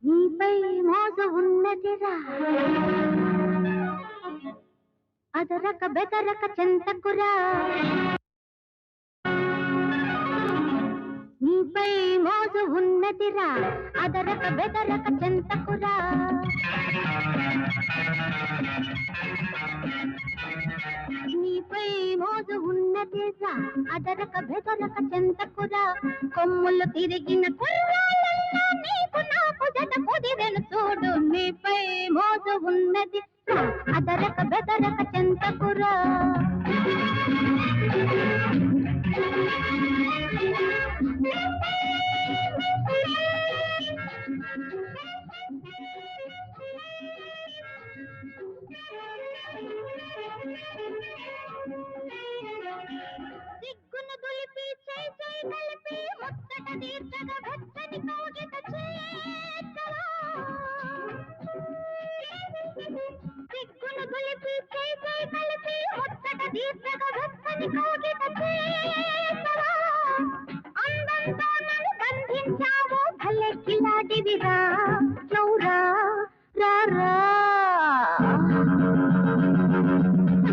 నీపై మోజు ఉన్నదిరా అదరక బెదరక చెంతకురా నీపై మోజు ఉన్నదిరా అదరక బెదరక చెంతకురా నీపై మోజు ఉన్నదిరా అదరక బెదరక చెంతకురా కొమ్ములు తిరిగిన కుర్రాళ్ళన్నా నీకు నాకు జత కుదిరెను చూడు నీపై మోజు ఉన్నది అదరక బెదరక చెంతకురా సిగ్గును దులిపి చేయి చేయి కలిపి ముచ్చట తీర్చగా వెచ్చని కౌగిట చేర్చరా సిగ్గును దులిపి చేయి చేయి కలిపి ముచ్చట తీర్చగా వెచ్చని కౌగిట చేర్చరా అందంతో నన్ను బంధించావు భలే కిలాడివిరా నౌరా రారా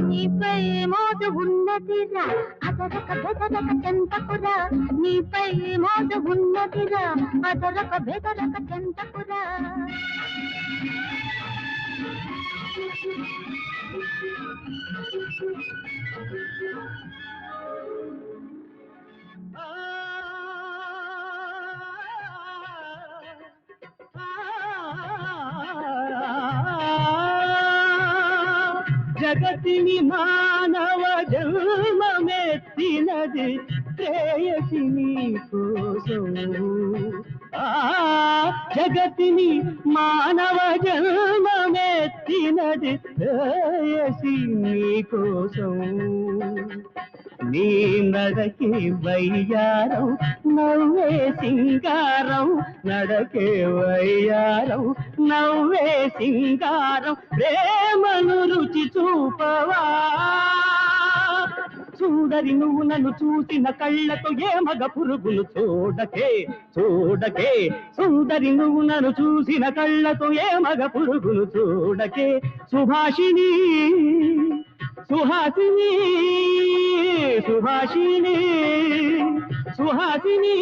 నీపై మోజు ఉన్నదిరా అదరక బెదరక చెంతకురా నీపై మోజు ఉన్నదిరా అదరక బెదరక చెంతకురా జగతిని మానవ జన్మమెత్తినది ప్రేయసి నీ కోసం జగతిని మానవ జన్మమెత్తినది ప్రేయసి నీ కోసం నీ నడకే వయ్యారం నవ్వే సింగారం నడకే వయ్యారం నవ్వే సింగారం ప్రేమను రుచి చూపవా చూడరి నువ్వు నన్ను చూసిన కళ్ళతో ఏ మగ పురుగును చూడకే చూడకే సుందరి నువ్వు నన్ను చూసిన కళ్ళతో ఏ మగ పురుగును చూడకే సుభాషిణి సుహాసిని సుభాషిణి సుహాసిని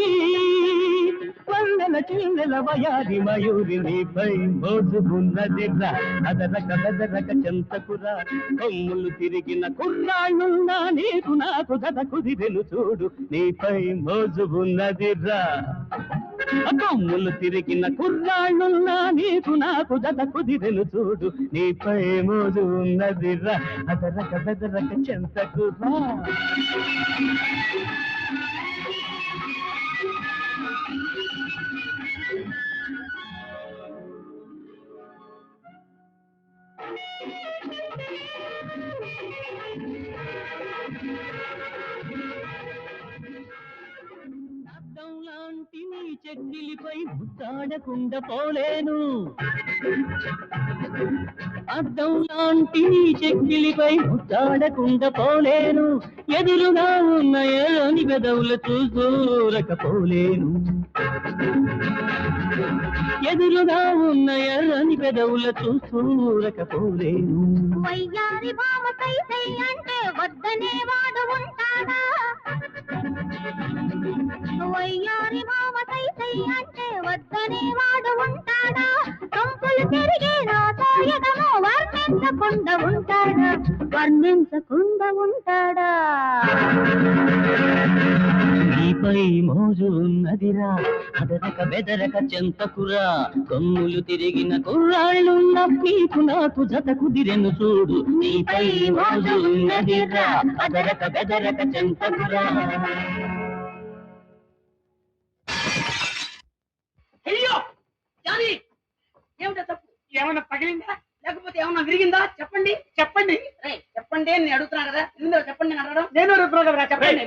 వందల చిన్నెల వయారి మయూరి నీపై మోజుకున్నదిరా అదరక బెదరక చెంతకురా కొమ్ములు తిరిగిన కుర్రాళ్ళున్నా నీకు నాకు జత కుదిరెను చూడు నీపై మోజుకున్నదిరా కొమ్ములు తిరిగిన కుర్రాళ్ళున్నా నీకు నాకు జత కుదిరెను చూడు నీపై మోజు ఉన్నదిరా అదరక బెదరక చెంతకురా అద్దం లాంటి నీ చెక్కిలిపై ముద్దాడకుండా పోలేను అద్దం లాంటి నీ చెక్కిలిపై ముద్దాడకుండా పోలేను ఎదురుగా ఉన్న ఎర్రని పెదవులు చూసూరకపోలేను ఎదురుగా ఉన్న ఎర్రని పెదవుల చూసూరకపోలేను వయ్యారి భామ సై సై అంటే వద్దనే వాడు ఉంటాడా వయ్యారి భామ సై సై అంటే వద్దనే వాడు ఉంటాడా కంపులు తిరిగే నాతో ఎదమో వర్ణించకుండా ఉంటాడా వర్ణించకుండా ఉంటాడా నీపై మోజు ఉన్నదిరా అదరక బెదరక చెంతకురా కొమ్ములు తిరిగిన కుర్రాళ్ళున్న నీకు నాకు జత కుదిరెను చూడు నీపై మోజు ఉన్నదిరా అదరక బెదరక చెంతకురా అయ్యో జానీ ఏమిటా తప్పు ఏమన్నా పగిలిందా లేకపోతే ఏమన్నా విరిగిందా చెప్పండి చెప్పండి చెప్పండి నేను అడుగుతున్నా కదా చెప్పండి నేను అడగడం నేను అడుగుతున్నా కదా చెప్పండి